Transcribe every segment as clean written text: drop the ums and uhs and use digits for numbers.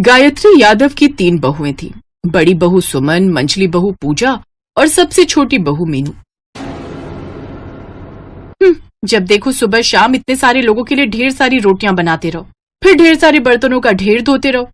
गायत्री यादव की 3 बहुएं थीं। बड़ी बहू सुमन, मंझली बहू पूजा और सबसे छोटी बहू मीनू। जब देखो सुबह शाम इतने सारे लोगों के लिए ढेर सारी रोटियां बनाते रहो, फिर ढेर सारे बर्तनों का ढेर धोते रहो।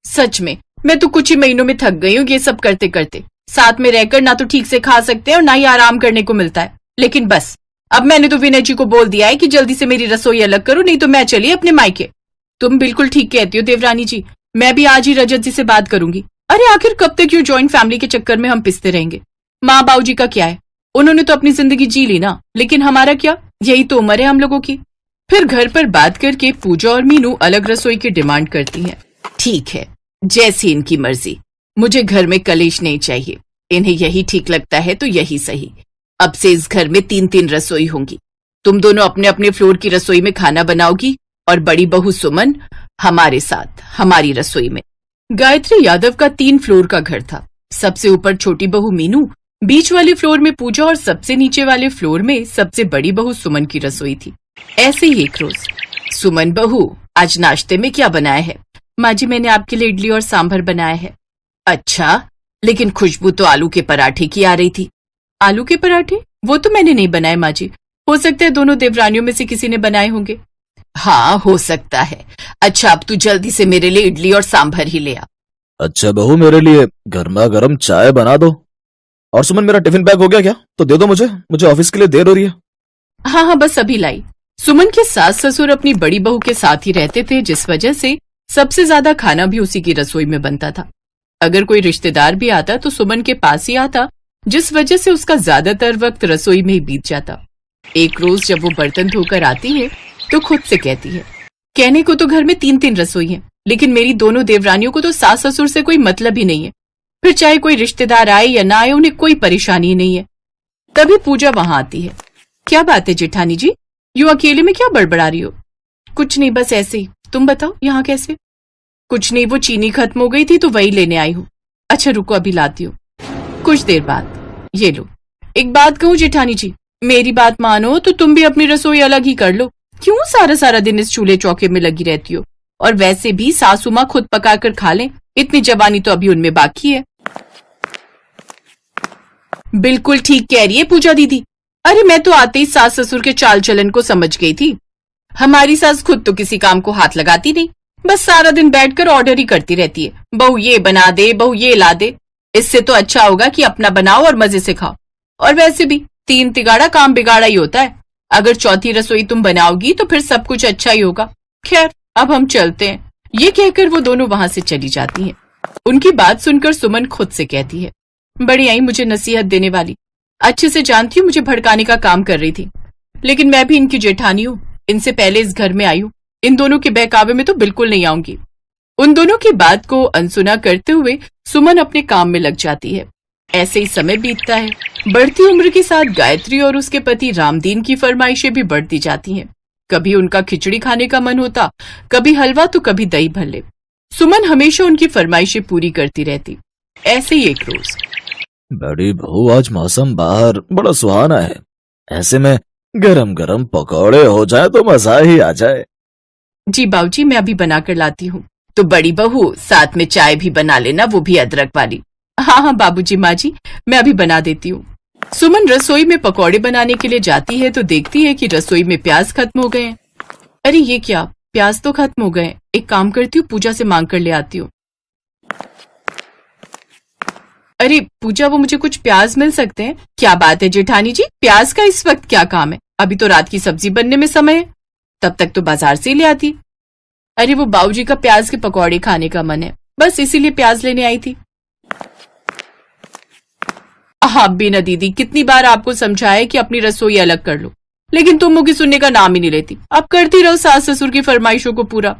सच में मैं तो कुछ ही महीनों में थक गई हूँ ये सब करते करते। साथ में रहकर ना तो ठीक से खा सकते हैं और ना ही आराम करने को मिलता है। लेकिन बस अब मैंने तो विनय जी को बोल दिया है कि जल्दी से मेरी रसोई अलग करो, नहीं तो मैं चली अपने मायके। तुम बिल्कुल ठीक कहती हो देवरानी जी, मैं भी आज ही रजत जी से बात करूंगी। अरे आखिर कब तक यूं जॉइंट फैमिली के चक्कर में हम पिसते रहेंगे। माँ बाबू जी का क्या है, उन्होंने तो अपनी जिंदगी जी ली ना, लेकिन हमारा क्या, यही तो उम्र है हम लोगों की। फिर घर पर बात करके पूजा और मीनू अलग रसोई की डिमांड करती हैं। ठीक है, जैसी इनकी मर्जी, मुझे घर में कलेश नहीं चाहिए। इन्हें यही ठीक लगता है तो यही सही। अब से इस घर में 3-3 रसोई होंगी। तुम दोनों अपने अपने फ्लोर की रसोई में खाना बनाओगी और बड़ी बहू सुमन हमारे साथ हमारी रसोई में। गायत्री यादव का 3 फ्लोर का घर था। सबसे ऊपर छोटी बहू मीनू, बीच वाले फ्लोर में पूजा और सबसे नीचे वाले फ्लोर में सबसे बड़ी बहू सुमन की रसोई थी। ऐसे ही एक रोज, सुमन बहू आज नाश्ते में क्या बनाया है? माँ जी मैंने आपके लिए इडली और सांभर बनाया है। अच्छा, लेकिन खुशबू तो आलू के पराठे की आ रही थी। आलू के पराठे? वो तो मैंने नहीं बनाए माँ जी, हो सकता है दोनों देवरानियों में से किसी ने बनाए होंगे। हाँ हो सकता है। अच्छा अब तू जल्दी से मेरे लिए इडली और सांभर ही ले आ। अच्छा बहू, मेरे लिए गर्मा गर्म चाय बना दो। और सुमन मेरा टिफिन पैक हो गया क्या? तो दे दो मुझे ऑफिस के लिए देर हो रही है। हाँ बस अभी लाई। सुमन के सास ससुर अपनी बड़ी बहू के साथ ही रहते थे, जिस वजह से सबसे ज्यादा खाना भी उसी की रसोई में बनता था। अगर कोई रिश्तेदार भी आता तो सुमन के पास ही आता, जिस वजह से उसका ज्यादातर वक्त रसोई में ही बीत जाता। एक रोज जब वो बर्तन धोकर आती है तो खुद से कहती है, कहने को तो घर में 3-3 रसोई हैं, लेकिन मेरी दोनों देवरानियों को तो सास ससुर से कोई मतलब ही नहीं है। फिर चाहे कोई रिश्तेदार आए या ना आए, उन्हें कोई परेशानी ही नहीं है। तभी पूजा वहां आती है। क्या बात है जेठानी जी, यूं अकेले में क्या बड़बड़ा रही हो? कुछ नहीं, बस ऐसे ही। तुम बताओ यहाँ कैसे? कुछ नहीं, वो चीनी खत्म हो गई थी तो वही लेने आई हूँ। अच्छा रुको अभी लाती हूँ। कुछ देर बाद, ये लो। एक बात कहूँ जेठानी जी, मेरी बात मानो तो तुम भी अपनी रसोई अलग ही कर लो। क्यों सारा सारा दिन इस चूल्हे चौके में लगी रहती हो? और वैसे भी सासू माँ खुद पका कर खा लें, इतनी जवानी तो अभी उनमें बाकी है। बिल्कुल ठीक कह रही है पूजा दीदी। अरे मैं तो आते ही सास ससुर के चाल चलन को समझ गई थी। हमारी सास खुद तो किसी काम को हाथ लगाती नहीं, बस सारा दिन बैठकर ऑर्डर ही करती रहती है। बहू ये बना दे, बहू ये ला दे। इससे तो अच्छा होगा कि अपना बनाओ और मजे से खाओ। और वैसे भी 3 तिगाड़ा काम बिगाड़ा ही होता है। अगर चौथी रसोई तुम बनाओगी तो फिर सब कुछ अच्छा ही होगा। खैर अब हम चलते हैं। ये कहकर वो दोनों वहां से चली जाती हैं। उनकी बात सुनकर सुमन खुद से कहती है, बड़ी आई मुझे नसीहत देने वाली। अच्छे से जानती हूँ मुझे भड़काने का काम कर रही थी, लेकिन मैं भी इनकी जेठानी हूँ। इनसे पहले इस घर में आई हूँ। इन दोनों के बहकावे में तो बिल्कुल नहीं आऊंगी। उन दोनों की बात को अनसुना करते हुए सुमन अपने काम में लग जाती है। ऐसे ही समय बीतता है। बढ़ती उम्र के साथ गायत्री और उसके पति रामदीन की फरमाइशें भी बढ़ती जाती हैं। कभी उनका खिचड़ी खाने का मन होता, कभी हलवा तो कभी दही भल्ले। सुमन हमेशा उनकी फरमाइशें पूरी करती रहती। ऐसे ही एक रोज, बड़ी बहू आज मौसम बाहर बड़ा सुहाना है, ऐसे में गरम गरम पकौड़े हो जाए तो मजा ही आ जाए। जी बाबूजी मैं अभी बनाकर लाती हूँ। तो बड़ी बहू साथ में चाय भी बना लेना, वो भी अदरक वाली। हाँ बाबूजी माँ जी मैं अभी बना देती हूँ। सुमन रसोई में पकौड़े बनाने के लिए जाती है तो देखती है कि रसोई में प्याज खत्म हो गए हैं। अरे ये क्या, प्याज तो खत्म हो गए। एक काम करती हूँ, पूजा से मांग कर ले आती हूँ। अरे पूजा वो मुझे कुछ प्याज मिल सकते हैं? क्या बात है जेठानी जी, प्याज का इस वक्त क्या काम है? अभी तो रात की सब्जी बनने में समय है, तब तक तो बाजार से ही ले आती। अरे वो बाबूजी का प्याज के पकौड़े खाने का मन है, बस इसीलिए प्याज लेने आई थी। हाँ बीना दीदी, कितनी बार आपको समझाया कि अपनी रसोई अलग कर लो, लेकिन तुम मुझे सुनने का नाम ही नहीं लेती। अब करती रहो सास ससुर की फरमाइशों को पूरा।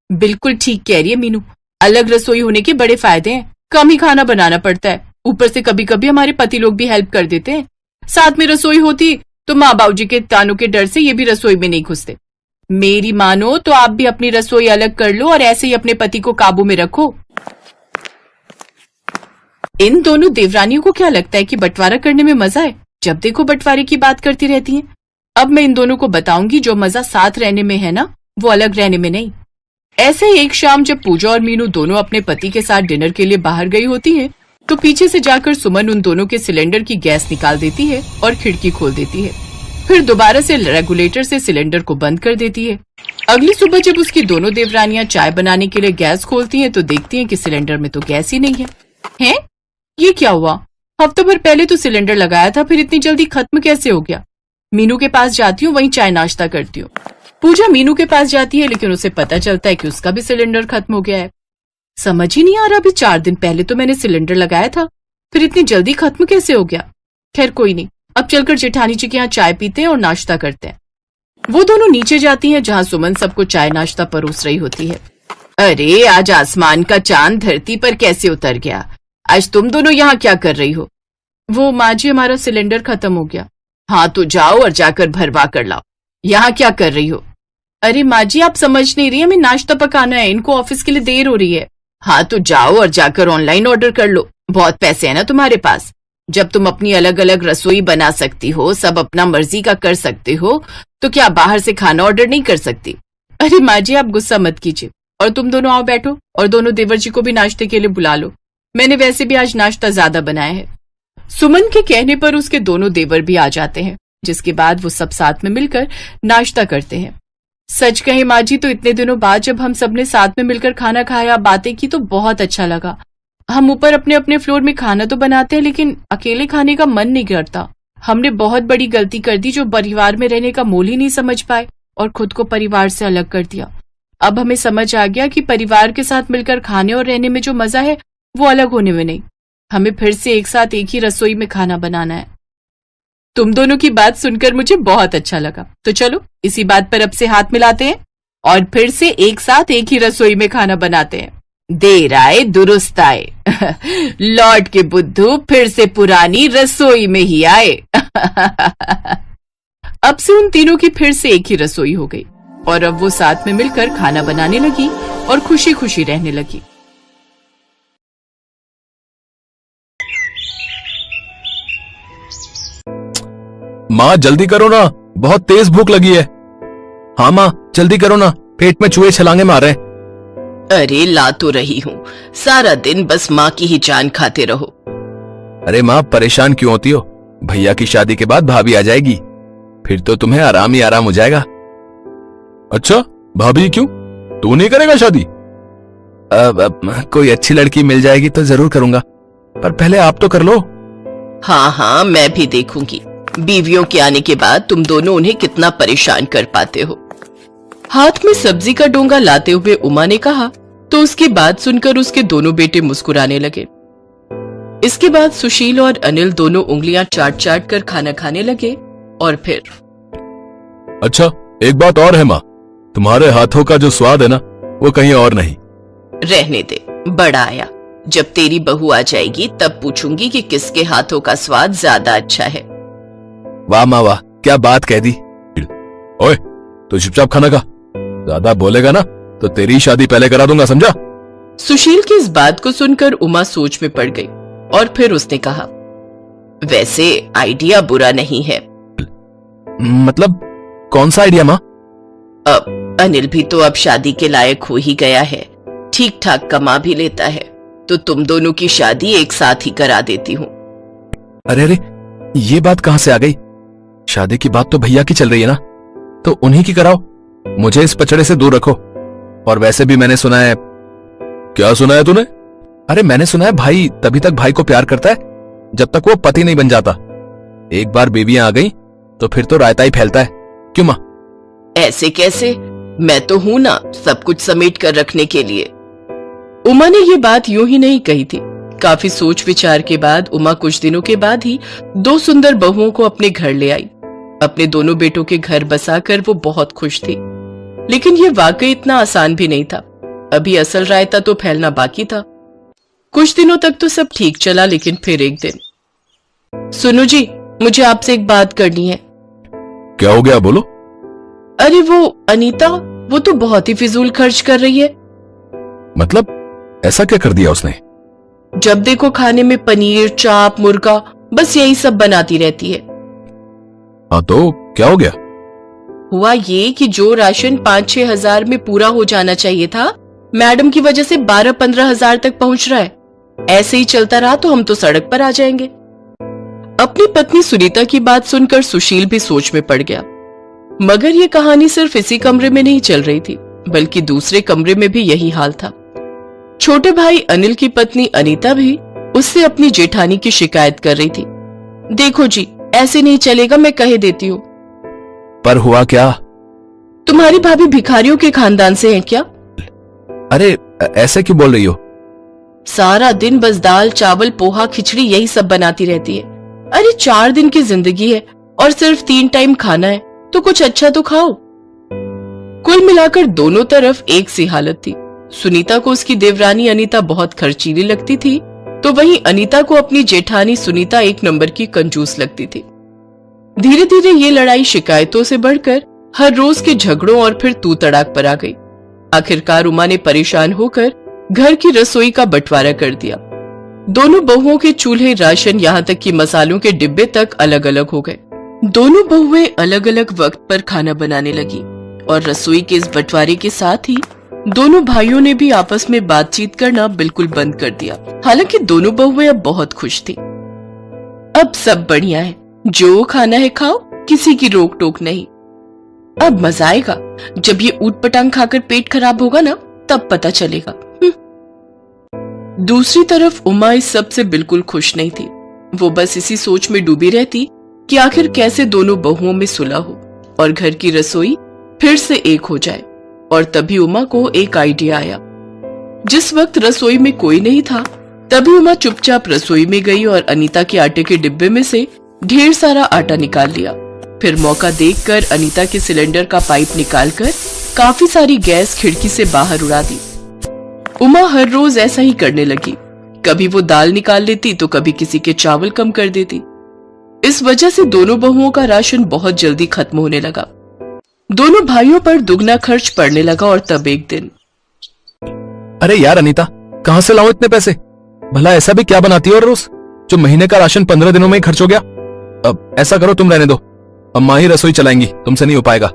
बिल्कुल ठीक कह रही है मीनू, अलग रसोई होने के बड़े फायदे हैं। कम ही खाना बनाना पड़ता है, ऊपर से कभी कभी हमारे पति लोग भी हेल्प कर देते हैं। साथ में रसोई होती तो माँ बाबूजी के तानों के डर से ये भी रसोई में नहीं घुसते। मेरी मानो तो आप भी अपनी रसोई अलग कर लो और ऐसे ही अपने पति को काबू में रखो। इन दोनों देवरानियों को क्या लगता है कि बंटवारा करने में मजा है? जब देखो बंटवारे की बात करती रहती हैं। अब मैं इन दोनों को बताऊंगी जो मजा साथ रहने में है ना, वो अलग रहने में नहीं। ऐसे ही एक शाम जब पूजा और मीनू दोनों अपने पति के साथ डिनर के लिए बाहर गई होती हैं, तो पीछे से जाकर सुमन उन दोनों के सिलेंडर की गैस निकाल देती है और खिड़की खोल देती है। फिर दोबारा से रेगुलेटर से सिलेंडर को बंद कर देती है। अगली सुबह जब उसकी दोनों देवरानियां चाय बनाने के लिए गैस खोलती हैं, तो देखती हैं कि सिलेंडर में तो गैस ही नहीं है। हैं? ये क्या हुआ? हफ्ते भर पहले तो सिलेंडर लगाया था, फिर इतनी जल्दी खत्म कैसे हो गया? मीनू के पास जाती हूँ, वहीं चाय नाश्ता करती हूँ। पूजा मीनू के पास जाती है, लेकिन उसे पता चलता है कि उसका भी सिलेंडर खत्म हो गया है। समझ ही नहीं आ रहा, अभी 4 दिन पहले तो मैंने सिलेंडर लगाया था, फिर इतनी जल्दी खत्म कैसे हो गया? खैर कोई नहीं, अब चलकर जेठानी जी के यहाँ चाय पीते हैं और नाश्ता करते हैं। वो दोनों नीचे जाती हैं, जहाँ सुमन सबको चाय नाश्ता परोस रही होती है। अरे आज आसमान का चांद धरती पर कैसे उतर गया? आज तुम दोनों यहाँ क्या कर रही हो? वो माँ जी, हमारा सिलेंडर खत्म हो गया। हाँ तो जाओ और जाकर भरवा कर लाओ। यहाँ क्या कर रही हो? अरे माँ जी, आप समझ नहीं रही, हमें नाश्ता पकाना है, इनको ऑफिस के लिए देर हो रही है। हाँ तो जाओ और जाकर ऑनलाइन ऑर्डर कर लो, बहुत पैसे है ना तुम्हारे पास। जब तुम अपनी अलग अलग रसोई बना सकती हो, सब अपना मर्जी का कर सकते हो, तो क्या बाहर से खाना ऑर्डर नहीं कर सकती? अरे माँ जी, आप गुस्सा मत कीजिए, और तुम दोनों आओ बैठो और दोनों देवर जी को भी नाश्ते के लिए बुला लो। मैंने वैसे भी आज नाश्ता ज्यादा बनाया है। सुमन के कहने पर उसके दोनों देवर भी आ जाते हैं, जिसके बाद वो सब साथ में मिलकर नाश्ता करते हैं। सच कहे माँ जी, तो इतने दिनों बाद जब हम सबने साथ में मिलकर खाना खाया, बातें की, तो बहुत अच्छा लगा। हम ऊपर अपने अपने फ्लोर में खाना तो बनाते हैं, लेकिन अकेले खाने का मन नहीं करता। हमने बहुत बड़ी गलती कर दी, जो परिवार में रहने का मोल ही नहीं समझ पाए और खुद को परिवार से अलग कर दिया। अब हमें समझ आ गया कि परिवार के साथ मिलकर खाने और रहने में जो मजा है, वो अलग होने में नहीं। हमें फिर से एक साथ एक ही रसोई में खाना बनाना है। तुम दोनों की बात सुनकर मुझे बहुत अच्छा लगा, तो चलो इसी बात पर अब से हाथ मिलाते हैं और फिर से एक साथ एक ही रसोई में खाना बनाते हैं। देर आए दुरुस्त आए। लौट के बुद्धू फिर से पुरानी रसोई में ही आए। अब से उन तीनों की फिर से एक ही रसोई हो गई और अब वो साथ में मिलकर खाना बनाने लगी और खुशी खुशी रहने लगी। माँ जल्दी करो ना, बहुत तेज भूख लगी है। हाँ माँ जल्दी करो ना, पेट में चूहे छलांगे मार रहे हैं। अरे ला तो रही हूँ, सारा दिन बस माँ की ही जान खाते रहो। अरे माँ परेशान क्यों होती हो? भैया की शादी के बाद भाभी आ जाएगी, फिर तो तुम्हें आराम ही आराम हो जाएगा। अच्छा भाभी क्यों? तू नहीं करेगा शादी? अब कोई अच्छी लड़की मिल जाएगी तो जरूर करूंगा, पर पहले आप तो कर लो। हाँ हाँ मैं भी देखूंगी, बीवियों के आने के बाद तुम दोनों उन्हें कितना परेशान कर पाते हो। हाथ में सब्जी का डोंगा लाते हुए उमा ने कहा, तो उसकी बात सुनकर उसके दोनों बेटे मुस्कुराने लगे। इसके बाद सुशील और अनिल दोनों उंगलियां चाट चाट कर खाना खाने लगे और फिर अच्छा एक बात और है माँ, तुम्हारे हाथों का जो स्वाद है ना, वो कहीं और नहीं। रहने दे, बड़ा आया, जब तेरी बहू आ जाएगी तब पूछूंगी कि किसके हाथों का स्वाद ज्यादा अच्छा है। वाह माँ वाह, क्या बात कह दी। ओए तो चुपचाप खाना खा, ज्यादा बोलेगा ना तो तेरी शादी पहले करा दूंगा, समझा? सुशील की इस बात को सुनकर उमा सोच में पड़ गई और फिर उसने कहा, वैसे आइडिया बुरा नहीं है। मतलब कौन सा आइडिया माँ? अब अनिल भी तो अब शादी के लायक हो ही गया है, ठीक ठाक कमा भी लेता है, तो तुम दोनों की शादी एक साथ ही करा देती हूँ। अरे अरे ये बात कहाँ से आ गई? शादी की बात तो भैया की चल रही है ना, तो उन्हीं की कराओ, मुझे इस पचड़े से दूर रखो। और वैसे भी मैंने सुना है। क्या सुना है तूने? अरे मैंने सुना है भाई तभी तक भाई को प्यार करता है जब तक वो पति नहीं बन जाता। एक बार बेबियां आ गई तो फिर तो रायता ही फैलता है। क्यों माँ? ऐसे कैसे, मैं तो हूं ना सब कुछ समेट कर रखने के लिए। उमा ने ये बात यूं ही नहीं कही थी। काफी सोच विचार के बाद उमा कुछ दिनों के बाद ही 2 सुंदर बहुओं को अपने घर ले आई। अपने दोनों बेटों के घर बसाकर वो बहुत खुश थी, लेकिन ये वाकई इतना आसान भी नहीं था। अभी असल रायता तो फैलना बाकी था। कुछ दिनों तक तो सब ठीक चला, लेकिन फिर एक दिन, सुनो जी मुझे आपसे एक बात करनी है। क्या हो गया, बोलो। अरे वो अनीता, वो तो बहुत ही फिजूल खर्च कर रही है। मतलब ऐसा क्या कर दिया उसने? जब देखो खाने में पनीर, चाप, मुर्गा, बस यही सब बनाती रहती है। हाँ तो क्या हो गया? हुआ ये कि जो राशन 5-6 हजार में पूरा हो जाना चाहिए था, मैडम की वजह से 12-15 हजार तक पहुंच रहा है। ऐसे ही चलता रहा तो हम तो सड़क पर आ जाएंगे। अपनी पत्नी सुनीता की बात सुनकर सुशील भी सोच में पड़ गया। मगर ये कहानी सिर्फ इसी कमरे में नहीं चल रही थी, बल्कि दूसरे कमरे में भी यही हाल था। छोटे भाई अनिल की पत्नी अनीता भी उससे अपनी जेठानी की शिकायत कर रही थी। देखो जी, ऐसे नहीं चलेगा, मैं कह देती हूँ। पर हुआ क्या? तुम्हारी भाभी भिखारियों के खानदान से है क्या? अरे ऐसे क्यों बोल रही हो? सारा दिन बस दाल चावल पोहा खिचड़ी यही सब बनाती रहती है। अरे 4 दिन की जिंदगी है और सिर्फ 3 टाइम खाना है, तो कुछ अच्छा तो खाओ। कुल मिलाकर दोनों तरफ एक सी हालत थी। सुनीता को उसकी देवरानी अनीता बहुत खर्चीली लगती थी, तो वहीं अनीता को अपनी जेठानी सुनीता एक नंबर की कंजूस लगती थी। धीरे धीरे ये लड़ाई शिकायतों से बढ़कर हर रोज के झगड़ों और फिर तू तड़ाक पर आ गई। आखिरकार उमा ने परेशान होकर घर की रसोई का बंटवारा कर दिया। दोनों बहुओं के चूल्हे, राशन, यहाँ तक कि मसालों के डिब्बे तक अलग अलग हो गए। दोनों बहुएं अलग अलग वक्त पर खाना बनाने लगी और रसोई के इस बंटवारे के साथ ही दोनों भाइयों ने भी आपस में बातचीत करना बिल्कुल बंद कर दिया। हालांकि दोनों बहुएं अब बहुत खुश थी। अब सब बढ़िया है, जो खाना है खाओ, किसी की रोक टोक नहीं। अब मजा आएगा, जब ये ऊट पटांग खाकर पेट खराब होगा ना, तब पता चलेगा। दूसरी तरफ उमा इस सब से बिल्कुल खुश नहीं थी। वो बस इसी सोच में डूबी रहती कि आखिर कैसे दोनों बहुओं में सुलह हो और घर की रसोई फिर से एक हो जाए। और तभी उमा को एक आइडिया आया। जिस वक्त रसोई में कोई नहीं था, तभी उमा चुपचाप रसोई में गई और अनीता के आटे के डिब्बे में से ढेर सारा आटा निकाल लिया। फिर मौका देखकर अनीता के सिलेंडर का पाइप निकालकर काफी सारी गैस खिड़की से बाहर उड़ा दी। उमा हर रोज ऐसा ही करने लगी। कभी वो दाल निकाल लेती तो कभी किसी के चावल कम कर देती। इस वजह से दोनों बहुओं का राशन बहुत जल्दी खत्म होने लगा। दोनों भाइयों पर दुगना खर्च पड़ने लगा। और तब एक दिन, अरे यार अनीता, कहां से लाऊं इतने पैसे? भला ऐसा भी क्या बनाती हो रोज जो महीने का राशन 15 दिनों में ही खर्च हो गया? अब ऐसा करो, तुम रहने दो, अम्मा ही रसोई चलाएंगी, तुमसे नहीं हो पाएगा।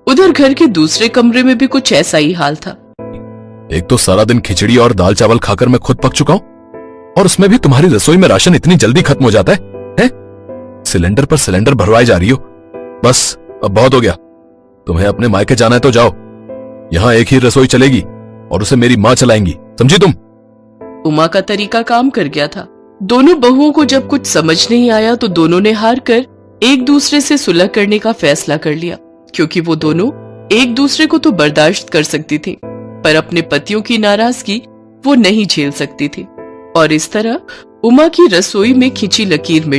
उधर घर के दूसरे कमरे में भी कुछ ऐसा ही हाल था। एक तो सारा दिन खिचड़ी और दाल चावल खाकर मैं खुद पक चुका हूं, और उसमें भी तुम्हारी रसोई में राशन इतनी जल्दी खत्म हो जाता है? सिलेंडर पर सिलेंडर भरवाए जा रही हो। बस अब बहुत हो गया। तुम्हें अपने मायके जाना है तो जाओ, यहां एक ही रसोई चलेगी और उसे मेरी मां चलाएंगी, समझी तुम? उमा का तरीका काम कर गया था। दोनों बहुओं को जब कुछ समझ नहीं आया तो दोनों ने हार कर एक दूसरे से सुलह करने का फैसला कर लिया, क्योंकि वो दोनों एक दूसरे को तो बर्दाश्त कर सकती थी, पर अपने पतियों की नाराजगी वो नहीं झेल सकती थी। और इस तरह उमा की रसोई में खिंची लकीर मिट